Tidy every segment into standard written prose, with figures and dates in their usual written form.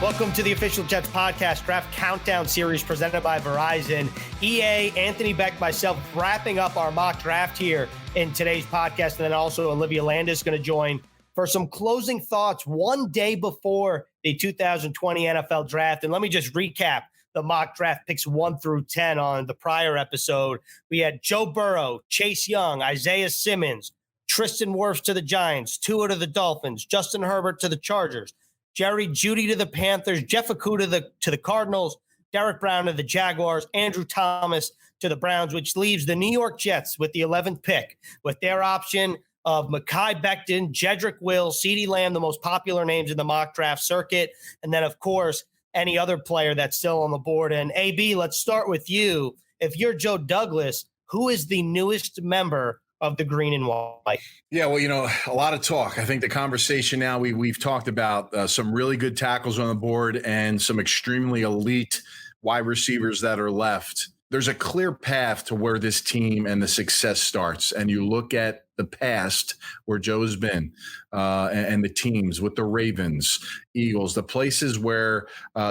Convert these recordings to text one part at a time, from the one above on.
Welcome to the Official Jets Podcast Draft Countdown Series presented by Verizon. EA, Anthony Becht, myself, wrapping up our mock draft here in today's podcast. And then also Olivia Landis going to join for some closing thoughts one day before the 2020 NFL Draft. And let me just recap the mock draft picks 1 through 10 on the prior episode. We had Joe Burrow, Chase Young, Isaiah Simmons, Tristan Wirfs to the Giants, Tua to the Dolphins, Justin Herbert to the Chargers, Jerry Jeudy to the Panthers, Jeff Okudah to the Cardinals, Derek Brown to the Jaguars, Andrew Thomas to the Browns, which leaves the New York Jets with the 11th pick with their option of Mekhi Becton, Jedrick Wills, CeeDee Lamb, the most popular names in the mock draft circuit. And then, of course, any other player that's still on the board. And AB, let's start with you. If you're Joe Douglas, who is the newest member of the green and white? Yeah, well, a lot of talk. I think the conversation now, we've talked about some really good tackles on the board and some extremely elite wide receivers that are left. There's a clear path to where this team and the success starts. And you look at the past where Joe's been and the teams with the Ravens, Eagles, the places where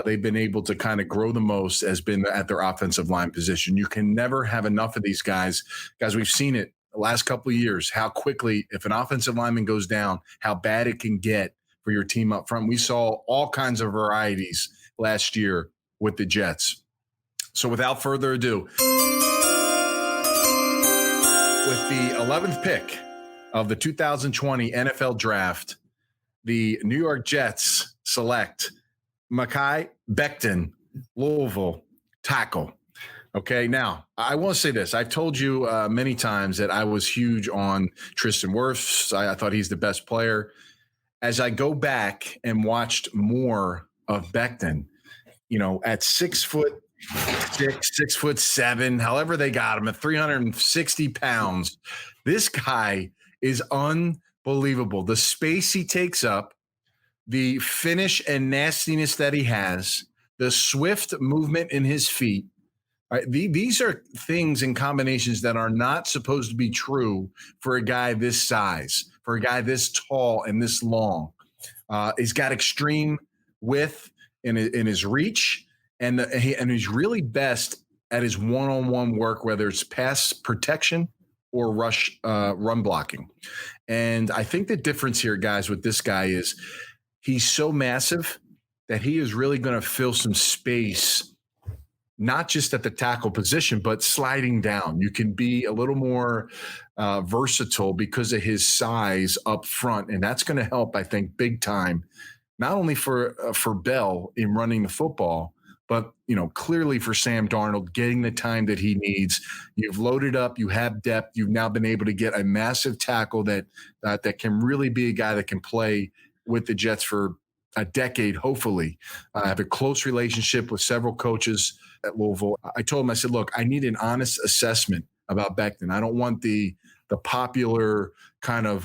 they've been able to kind of grow the most has been at their offensive line position. You can never have enough of these guys. Guys, we've seen it the last couple of years, how quickly, if an offensive lineman goes down, how bad it can get for your team up front. We saw all kinds of varieties last year with the Jets. So without further ado, with the 11th pick of the 2020 NFL Draft, the New York Jets select Mekhi Becton, Louisville tackle. Okay, now, I want to say this. I've told you many times that I was huge on Tristan Wirfs. I thought he's the best player. As I go back and watched more of Becton, at 6'6", 6'7", however they got him, at 360 pounds, this guy is unbelievable. The space he takes up, the finish and nastiness that he has, the swift movement in his feet. Right, these are things and combinations that are not supposed to be true for a guy this size, for a guy this tall and this long. He's got extreme width in his reach, and he's really best at his one-on-one work, whether it's pass protection or run blocking. And I think the difference here, guys, with this guy is he's so massive that he is really going to fill some space, not just at the tackle position, but sliding down. You can be a little more versatile because of his size up front. And that's going to help, I think, big time, not only for Bell in running the football, but, clearly for Sam Darnold getting the time that he needs. You've loaded up, you have depth. You've now been able to get a massive tackle that can really be a guy that can play with the Jets for a decade, hopefully. I have a close relationship with several coaches at Louisville. I told him, I said, look, I need an honest assessment about Becton. I don't want the popular kind of,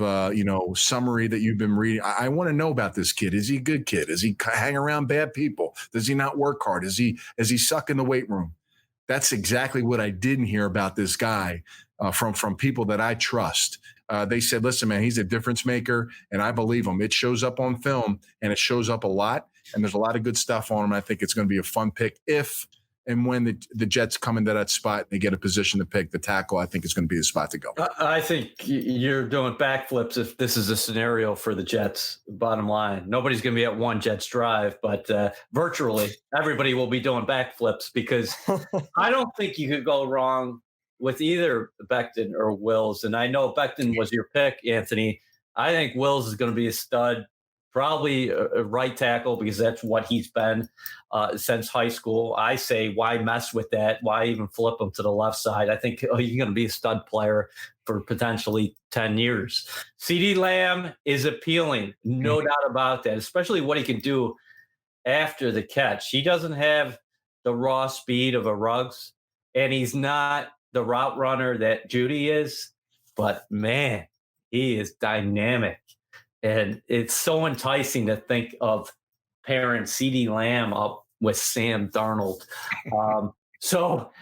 summary that you've been reading. I want to know about this kid. Is he a good kid? Does he hang around bad people? Does he not work hard? Is he suck in the weight room? That's exactly what I didn't hear about this guy from people that I trust. They said, listen, man, he's a difference maker, and I believe him. It shows up on film, and it shows up a lot, and there's a lot of good stuff on him. I think it's going to be a fun pick if and when the Jets come into that spot and they get a position to pick the tackle. I think it's going to be the spot to go. I think you're doing backflips if this is a scenario for the Jets, bottom line. Nobody's going to be at one Jets drive, but virtually everybody will be doing backflips because I don't think you could go wrong with either Becton or Wills. And I know Becton was your pick, Anthony. I think Wills is going to be a stud, probably a right tackle because that's what he's been since high school. I say, why mess with that? Why even flip him to the left side? I think he's going to be a stud player for potentially 10 years. CeeDee Lamb is appealing, no doubt about that, especially what he can do after the catch. He doesn't have the raw speed of a Ruggs, and he's not the route runner that Jeudy is, but man, he is dynamic. And it's so enticing to think of pairing CeeDee Lamb up with Sam Darnold. So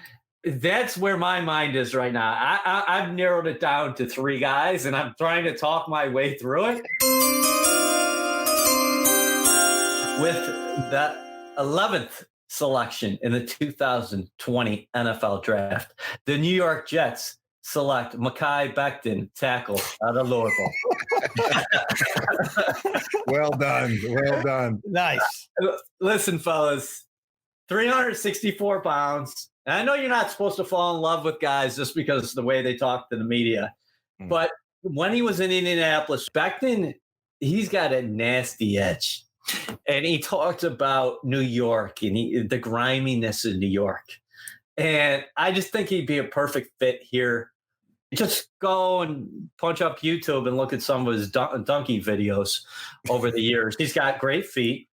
that's where my mind is right now. I've narrowed it down to 3 guys, and I'm trying to talk my way through it. With that 11th selection in the 2020 NFL Draft, the New York Jets select Mekhi Becton, tackle out of Louisville. Well done. Well done. Nice. Listen, fellas, 364 pounds. And I know you're not supposed to fall in love with guys just because of the way they talk to the media. But when he was in Indianapolis, Becton, he's got a nasty edge. And he talked about New York and the griminess of New York. And I just think he'd be a perfect fit here. Just go and punch up YouTube and look at some of his donkey videos over the years. He's got great feet.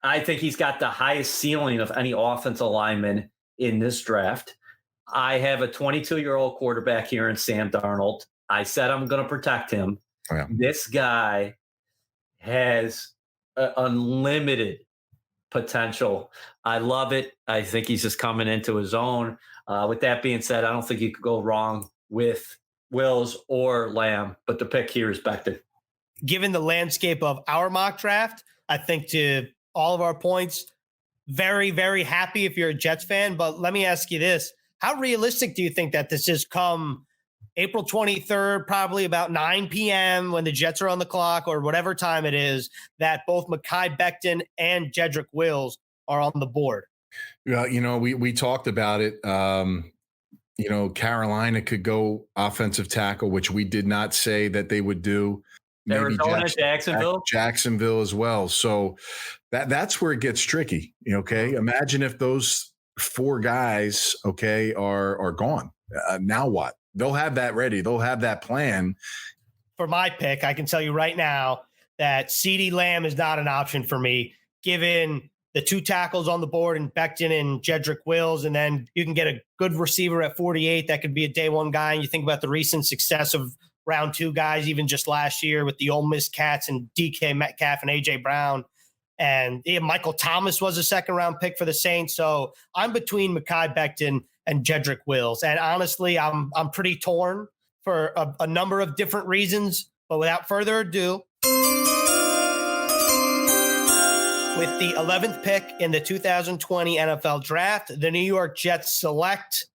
I think he's got the highest ceiling of any offensive lineman in this draft. I have a 22-year-old quarterback here in Sam Darnold. I said I'm going to protect him. Oh, yeah. This guy has unlimited potential. I love it. I think he's just coming into his own. With that being said, I don't think you could go wrong with Wills or Lamb, but the pick here is Becton. Given the landscape of our mock draft, I think to all of our points, very, very happy if you're a Jets fan. But let me ask you this. How realistic do you think that this is come April 23rd, probably about 9 p.m. when the Jets are on the clock or whatever time it is, that both Mekhi Becton and Jedrick Wills are on the board? Yeah, we talked about it. Carolina could go offensive tackle, which we did not say that they would do. Maybe Arizona, Jacksonville as well. So that's where it gets tricky. Okay, imagine if those four guys, are gone. Now what? They'll have that ready. They'll have that plan. For my pick, I can tell you right now that CeeDee Lamb is not an option for me, given the two tackles on the board and Becton and Jedrick Wills, and then you can get a good receiver at 48 that could be a day one guy. And you think about the recent success of round two guys, even just last year with the Ole Miss Cats and DK Metcalf and AJ Brown. And Michael Thomas was a second round pick for the Saints. So I'm between Mekhi Becton and Jedrick Wills. And honestly, I'm pretty torn for a number of different reasons. But without further ado, with the 11th pick in the 2020 NFL Draft, the New York Jets select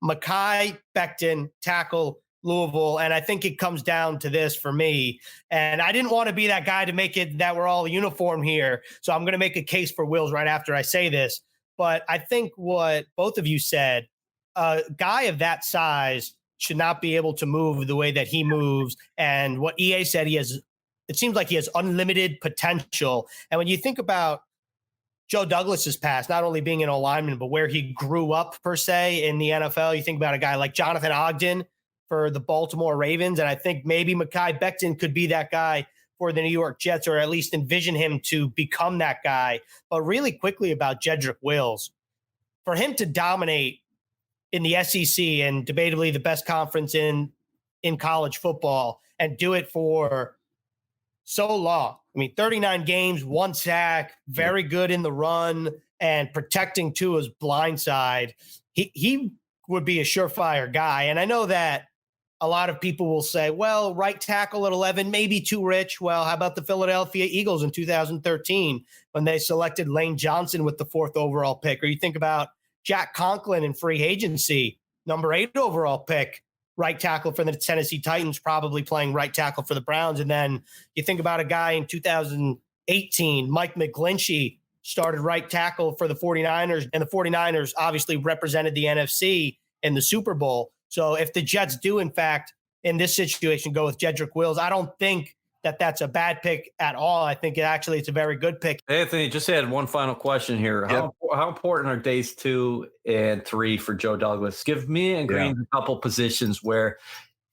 Mekhi Becton, tackle, Louisville. And I think it comes down to this for me. And I didn't want to be that guy to make it that we're all uniform here. So I'm going to make a case for Wills right after I say this. But I think what both of you said, a guy of that size should not be able to move the way that he moves. And what EA said, it seems like he has unlimited potential. And when you think about Joe Douglas's past, not only being an O-lineman, but where he grew up per se in the NFL, you think about a guy like Jonathan Ogden for the Baltimore Ravens. And I think maybe Mekhi Becton could be that guy for the New York Jets, or at least envision him to become that guy. But really quickly about Jedrick Wills, for him to dominate in the SEC and debatably the best conference in college football and do it for so long. I mean, 39 games, 1 sack, very good in the run and protecting Tua's blind side. He would be a surefire guy. And I know that a lot of people will say, well, right tackle at 11, maybe too rich. Well, how about the Philadelphia Eagles in 2013 when they selected Lane Johnson with the 4th overall pick? Or you think about Jack Conklin in free agency, number 8 overall pick, right tackle for the Tennessee Titans, probably playing right tackle for the Browns. And then you think about a guy in 2018, Mike McGlinchey, started right tackle for the 49ers, and the 49ers obviously represented the NFC in the Super Bowl. So if the Jets do, in fact, in this situation, go with Jedrick Wills, I don't think that that's a bad pick at all. I think it's a very good pick. Anthony, just had one final question here. Yep. How important are days 2 and 3 for Joe Douglas? Give me and Green a couple positions where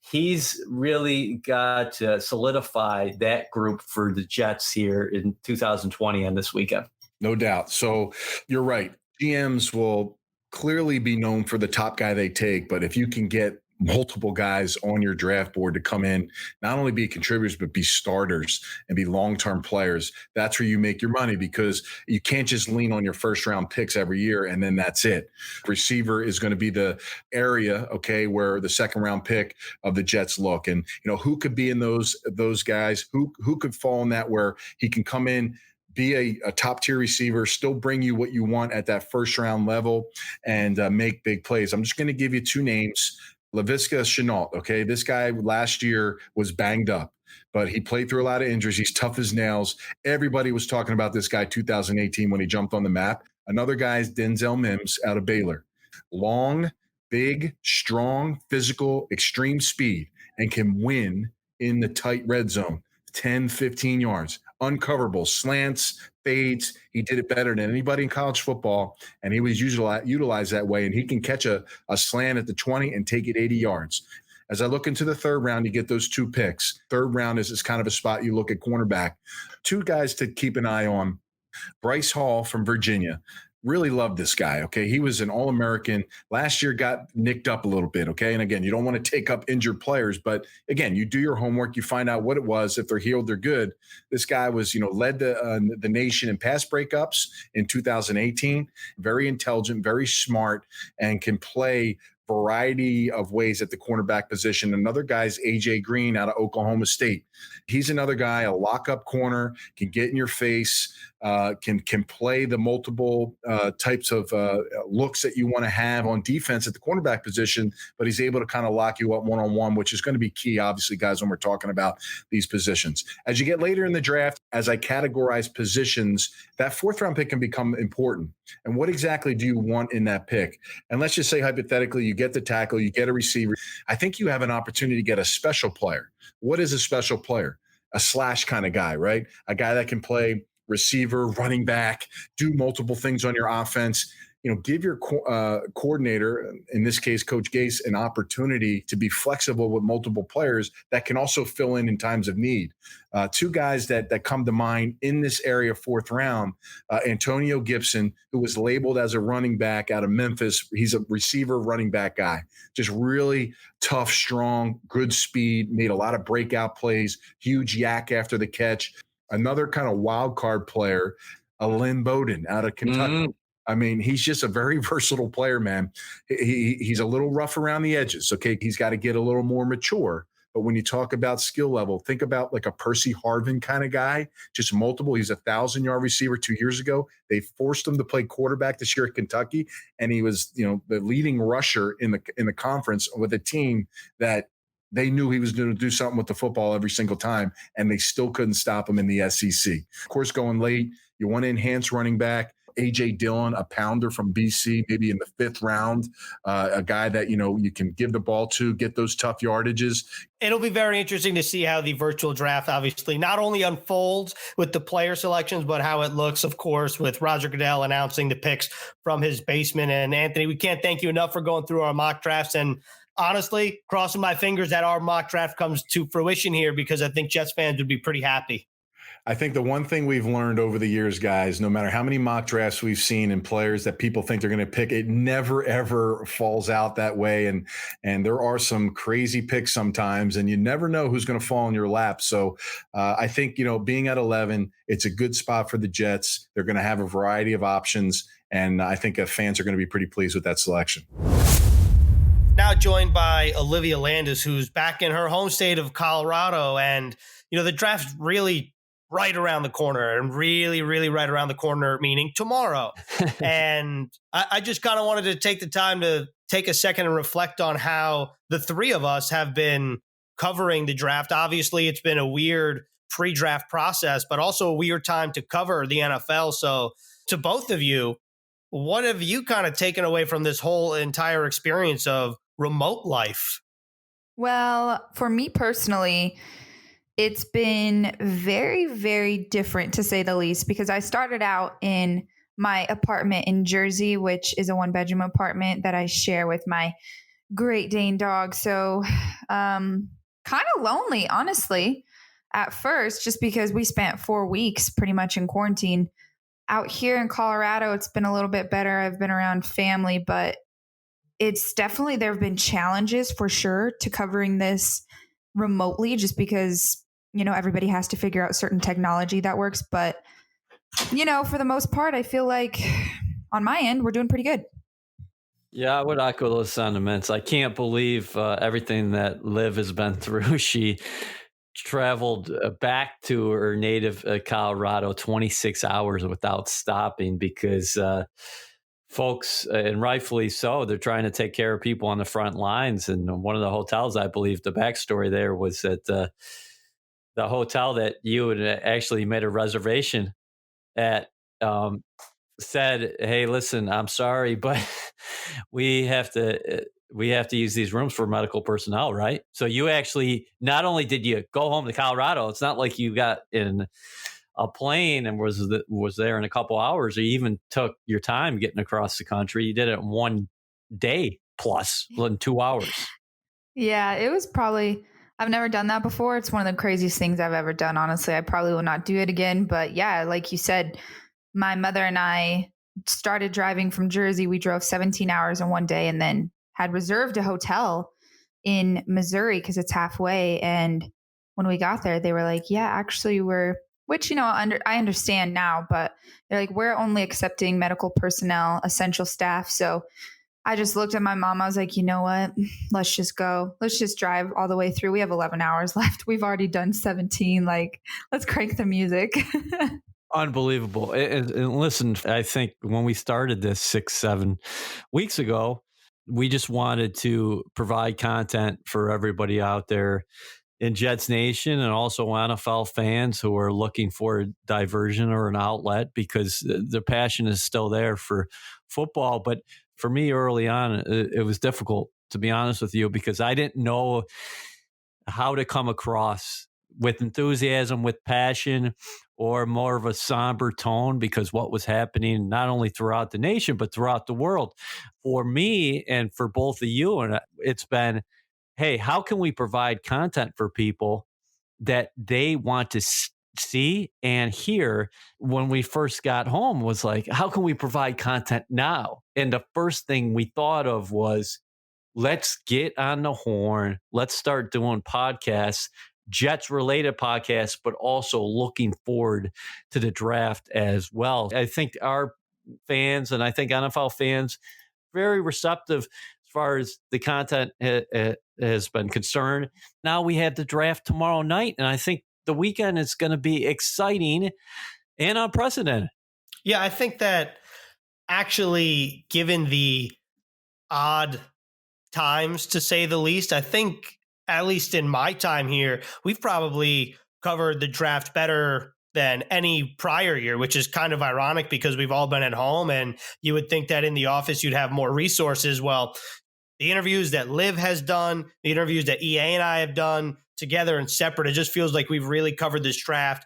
he's really got to solidify that group for the Jets here in 2020 and this weekend. No doubt. So you're right. GMs will clearly be known for the top guy they take, but if you can get multiple guys on your draft board to come in, not only be contributors, but be starters and be long-term players, that's where you make your money, because you can't just lean on your first-round picks every year and then that's it. Receiver is going to be the area, where the second-round pick of the Jets look. And, who could be in those guys? Who could fall in that where he can come in, be a top tier receiver, still bring you what you want at that first round level, and make big plays. I'm just going to give you two names. Laviska Shenault. Okay. This guy last year was banged up, but he played through a lot of injuries. He's tough as nails. Everybody was talking about this guy 2018 when he jumped on the map. Another guy is Denzel Mims out of Baylor. Long, big, strong, physical, extreme speed, and can win in the tight red zone, 10, 15 yards, uncoverable, slants, fades. He did it better than anybody in college football, and he was utilized that way, and he can catch a slant at the 20 and take it 80 yards. As I look into the third round, you get those two picks. Third round is kind of a spot you look at cornerback. Two guys to keep an eye on. Bryce Hall from Virginia. Really love this guy, okay? He was an All-American. Last year got nicked up a little bit, okay? And again, you don't want to take up injured players, but again, you do your homework, you find out what it was. If they're healed, they're good. This guy was, led the nation in pass breakups in 2018. Very intelligent, very smart, and can play variety of ways at the cornerback position. Another guy's AJ Green out of Oklahoma State. He's another guy, a lockup corner, can get in your face, can play the multiple types of looks that you want to have on defense at the cornerback position, but he's able to kind of lock you up one-on-one, which is going to be key, obviously, guys, when we're talking about these positions. As you get later in the draft, as I categorize positions, that fourth round pick can become important. And what exactly do you want in that pick? And let's just say hypothetically, you get the tackle, you get a receiver. I think you have an opportunity to get a special player. What is a special player? A slash kind of guy, right? A guy that can play receiver, running back, do multiple things on your offense. Give your coordinator, in this case, Coach Gase, an opportunity to be flexible with multiple players that can also fill in times of need. Two guys that come to mind in this area, fourth round, Antonio Gibson, who was labeled as a running back out of Memphis. He's a receiver running back guy, just really tough, strong, good speed, made a lot of breakout plays, huge yak after the catch. Another kind of wild card player, Lynn Bowden out of Kentucky. Mm-hmm. I mean, he's just a very versatile player, man. He's a little rough around the edges. Okay, he's got to get a little more mature. But when you talk about skill level, think about like a Percy Harvin kind of guy, just multiple. He's a 1,000-yard receiver 2 years ago. They forced him to play quarterback this year at Kentucky, and he was, the leading rusher in the conference with a team that they knew he was going to do something with the football every single time, and they still couldn't stop him in the SEC. Of course, going late, you want to enhance running back. A.J. Dillon, a pounder from BC, maybe in the fifth round, a guy that, you can give the ball to, get those tough yardages. It'll be very interesting to see how the virtual draft obviously not only unfolds with the player selections, but how it looks, of course, with Roger Goodell announcing the picks from his basement. And Anthony, we can't thank you enough for going through our mock drafts, and honestly, crossing my fingers that our mock draft comes to fruition here, because I think Jets fans would be pretty happy. I think the one thing we've learned over the years, guys, no matter how many mock drafts we've seen and players that people think they're going to pick, it never, ever falls out that way. And there are some crazy picks sometimes, and you never know who's going to fall in your lap. So I think, being at 11, it's a good spot for the Jets. They're going to have a variety of options, and I think fans are going to be pretty pleased with that selection. Now joined by Olivia Landis, who's back in her home state of Colorado. And, the draft's really right around the corner, and really, really right around the corner, meaning tomorrow. And I just kind of wanted to take the time to take a second and reflect on how the three of us have been covering the draft. Obviously, it's been a weird pre-draft process, but also a weird time to cover the NFL. So to both of you, what have you kind of taken away from this whole entire experience of remote life? Well, for me personally, it's been very, very different, to say the least, because I started out in my apartment in Jersey, which is a 1-bedroom apartment that I share with my Great Dane dog. So kind of lonely, honestly, at first, just because we spent 4 weeks pretty much in quarantine. Out here in Colorado, it's been a little bit better. I've been around family, but it's definitely, there have been challenges for sure to covering this remotely, just because everybody has to figure out certain technology that works. But, for the most part, I feel like on my end, we're doing pretty good. Yeah, I would echo those sentiments. I can't believe everything that Liv has been through. She traveled back to her native Colorado 26 hours without stopping because folks, and rightfully so, they're trying to take care of people on the front lines. And one of the hotels, I believe the backstory there was that the hotel that you had actually made a reservation at said, "Hey, listen, I'm sorry, but we have to use these rooms for medical personnel," right? So you actually, not only did you go home to Colorado, it's not like you got in a plane and was there in a couple hours, or you even took your time getting across the country. You did it in 1 day plus in 2 hours. Yeah, it was probably, I've never done that before. It's one of the craziest things I've ever done. Honestly, I probably will not do it again. But yeah, like you said, my mother and I started driving from Jersey. We drove 17 hours in 1 day and then had reserved a hotel in Missouri because it's halfway. And when we got there, they were like, yeah, actually which, I understand now, but they're like, we're only accepting medical personnel, essential staff. So I just looked at my mom. I was like, you know what? Let's just go. Let's just drive all the way through. We have 11 hours left. We've already done 17. Like, let's crank the music. Unbelievable. And listen, I think when we started this 6-7 weeks ago, we just wanted to provide content for everybody out there in Jets Nation and also NFL fans who are looking for a diversion or an outlet, because the passion is still there for football. But for me early on, it was difficult, to be honest with you, because I didn't know how to come across with enthusiasm, with passion, or more of a somber tone, because what was happening not only throughout the nation, but throughout the world. For me and for both of you, and it's been, hey, how can we provide content for people that they want to see and hear? When we first got home was like, how can we provide content now? And the first thing we thought of was, let's get on the horn. Let's start doing podcasts, Jets related podcasts, but also looking forward to the draft as well. I think our fans, and I think NFL fans, very receptive as far as the content has been concerned. Now we have the draft tomorrow night, and I think the weekend is going to be exciting and unprecedented. Yeah, I think that actually, given the odd times, to say the least, I think, at least in my time here, we've probably covered the draft better than any prior year, which is kind of ironic because we've all been at home and you would think that in the office you'd have more resources. Well, the interviews that Liv has done, the interviews that EA and I have done together and separate, it just feels like we've really covered this draft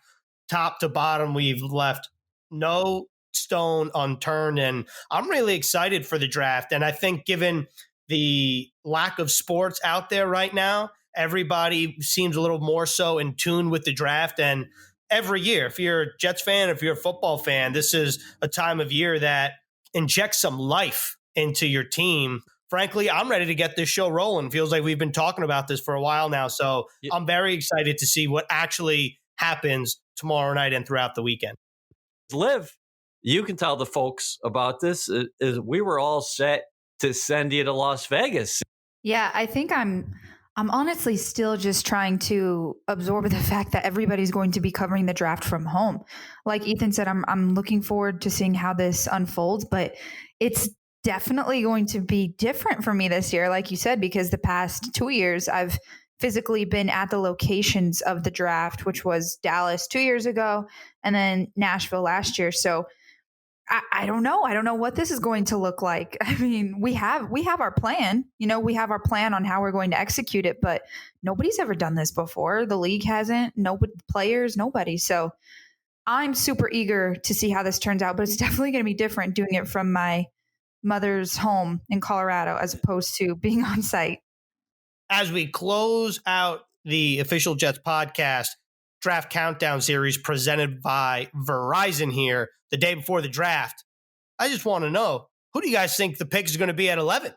top to bottom. We've left no stone unturned, and I'm really excited for the draft. And I think given the lack of sports out there right now, everybody seems a little more so in tune with the draft. And every year, if you're a Jets fan, if you're a football fan, this is a time of year that injects some life into your team. Frankly, I'm ready to get this show rolling. Feels like we've been talking about this for a while now. So I'm very excited to see what actually happens tomorrow night and throughout the weekend. Liv, you can tell the folks about this. We were all set to send you to Las Vegas. Yeah, I think I'm honestly still just trying to absorb the fact that everybody's going to be covering the draft from home. Like Ethan said, I'm looking forward to seeing how this unfolds, but it's definitely going to be different for me this year, like you said, because the past 2 years I've physically been at the locations of the draft, which was Dallas 2 years ago and then Nashville last year. So I don't know. I don't know what this is going to look like. I mean, we have our plan, we have our plan on how we're going to execute it, but nobody's ever done this before. The league hasn't, players, nobody. So I'm super eager to see how this turns out, but it's definitely going to be different doing it from my mother's home in Colorado as opposed to being on site. As we close out the official Jets podcast draft countdown series presented by Verizon here the day before the draft, I just want to know, who do you guys think the pick is going to be at 11?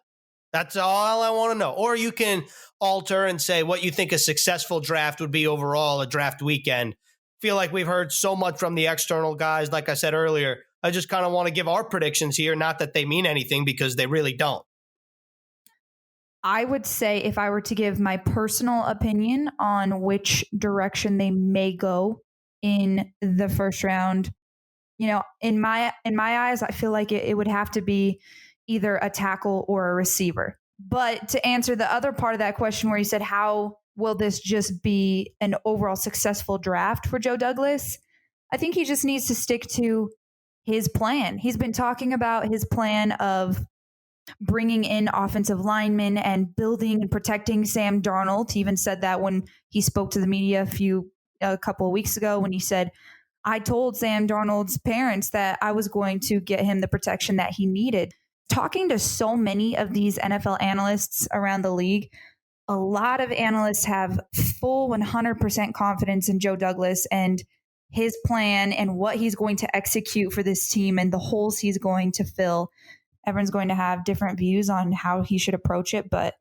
That's all I want to know. Or you can alter and say what you think a successful draft would be overall, a draft weekend. Feel like we've heard so much from the external guys. Like I said earlier, I just kind of want to give our predictions here. Not that they mean anything, because they really don't. I would say if I were to give my personal opinion on which direction they may go in the first round, in my eyes, I feel like it would have to be either a tackle or a receiver. But to answer the other part of that question where you said, how will this just be an overall successful draft for Joe Douglas? I think he just needs to stick to his plan. He's been talking about his plan of bringing in offensive linemen and building and protecting Sam Darnold. He even said that when he spoke to the media a couple of weeks ago, when he said, I told Sam Darnold's parents that I was going to get him the protection that he needed. Talking to so many of these NFL analysts around the league, a lot of analysts have full 100% confidence in Joe Douglas and his plan and what he's going to execute for this team and the holes he's going to fill. Everyone's going to have different views on how he should approach it, but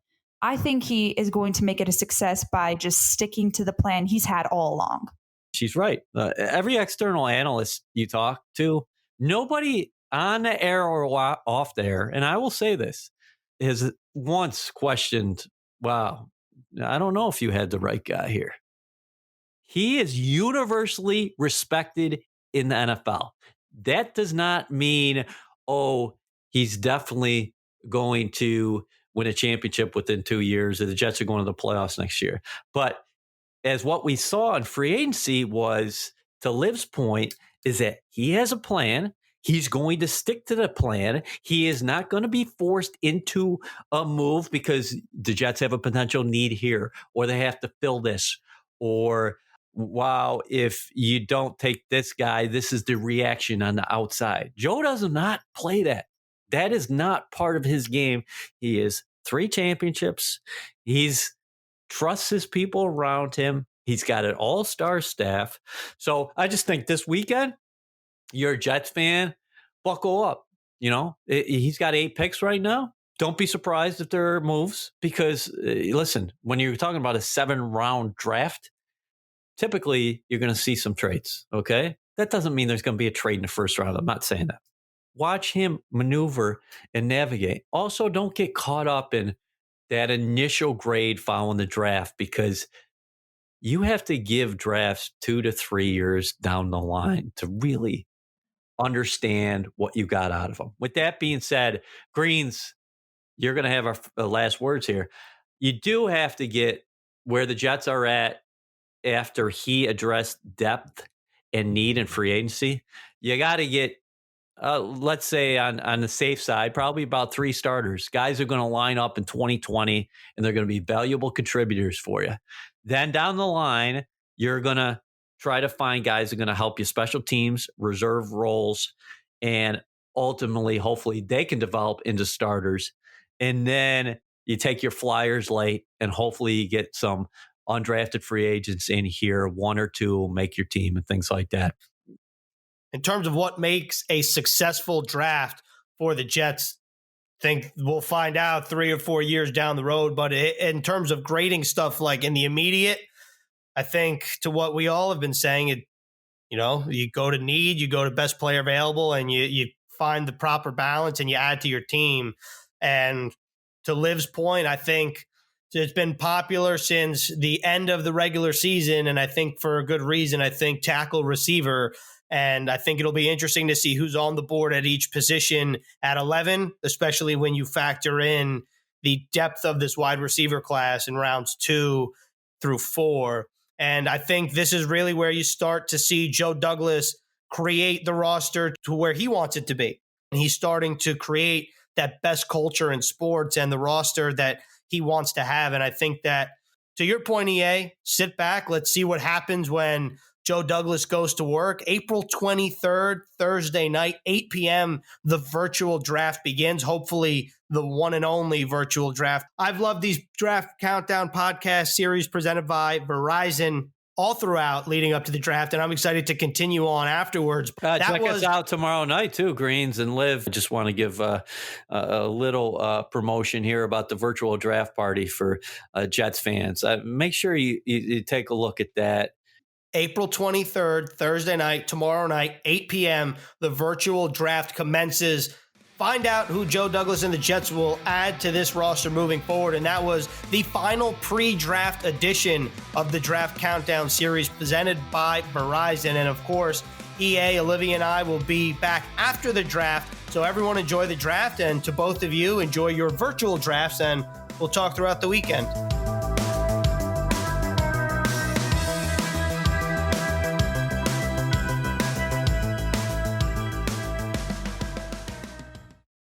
I think he is going to make it a success by just sticking to the plan he's had all along. She's right. Every external analyst you talk to, nobody on the air or off the air, and I will say this, has once questioned, wow, I don't know if you had the right guy here. He is universally respected in the NFL. That does not mean, he's definitely going to win a championship within 2 years, or the Jets are going to the playoffs next year. But as what we saw in free agency was, to Liv's point, is that he has a plan. He's going to stick to the plan. He is not going to be forced into a move because the Jets have a potential need here, or they have to fill this, or wow, if you don't take this guy, this is the reaction on the outside. Joe does not play that. That is not part of his game. He is 3 championships. He's trusts his people around him. He's got an all-star staff. So I just think this weekend, you're a Jets fan, buckle up. He's got 8 picks right now. Don't be surprised if there are moves because, listen, when you're talking about a 7-round draft, typically you're going to see some trades, okay? That doesn't mean there's going to be a trade in the first round. I'm not saying that. Watch him maneuver and navigate. Also, don't get caught up in that initial grade following the draft because you have to give drafts 2 to 3 years down the line to really understand what you got out of them. With that being said, Greens, you're going to have our last words here. You do have to get where the Jets are at after he addressed depth and need in free agency. You got to get, let's say on the safe side, probably about 3 starters. Guys are going to line up in 2020 and they're going to be valuable contributors for you. Then down the line, you're going to try to find guys that are going to help you special teams, reserve roles, and ultimately, hopefully, they can develop into starters. And then you take your flyers late and hopefully you get some undrafted free agents in here, 1 or 2, make your team and things like that. In terms of what makes a successful draft for the Jets, I think we'll find out 3 or 4 years down the road. But in terms of grading stuff like in the immediate, I think to what we all have been saying, you go to need, you go to best player available, and you find the proper balance and you add to your team. And to Liv's point, I think it's been popular since the end of the regular season, and I think for a good reason. I think tackle, receiver. And I think it'll be interesting to see who's on the board at each position at 11, especially when you factor in the depth of this wide receiver class in rounds 2 through 4. And I think this is really where you start to see Joe Douglas create the roster to where he wants it to be. And he's starting to create that best culture in sports and the roster that he wants to have. And I think that, to your point, EA, sit back. Let's see what happens when Joe Douglas goes to work. April 23rd, Thursday night, 8 p.m., the virtual draft begins. Hopefully, the one and only virtual draft. I've loved these Draft Countdown podcast series presented by Verizon all throughout leading up to the draft, and I'm excited to continue on afterwards. Check us out tomorrow night, too, Greens and Liv. I just want to give a little promotion here about the virtual draft party for Jets fans. Make sure you take a look at that. April 23rd, Thursday night, tomorrow night, 8 p.m., the virtual draft commences. find out who Joe Douglas and the Jets will add to this roster moving forward. And that was the final pre-draft edition of the Draft Countdown series presented by Verizon. And of course, EA, Olivia, and I will be back after the draft. So everyone enjoy the draft, and to both of you, enjoy your virtual drafts, and we'll talk throughout the weekend.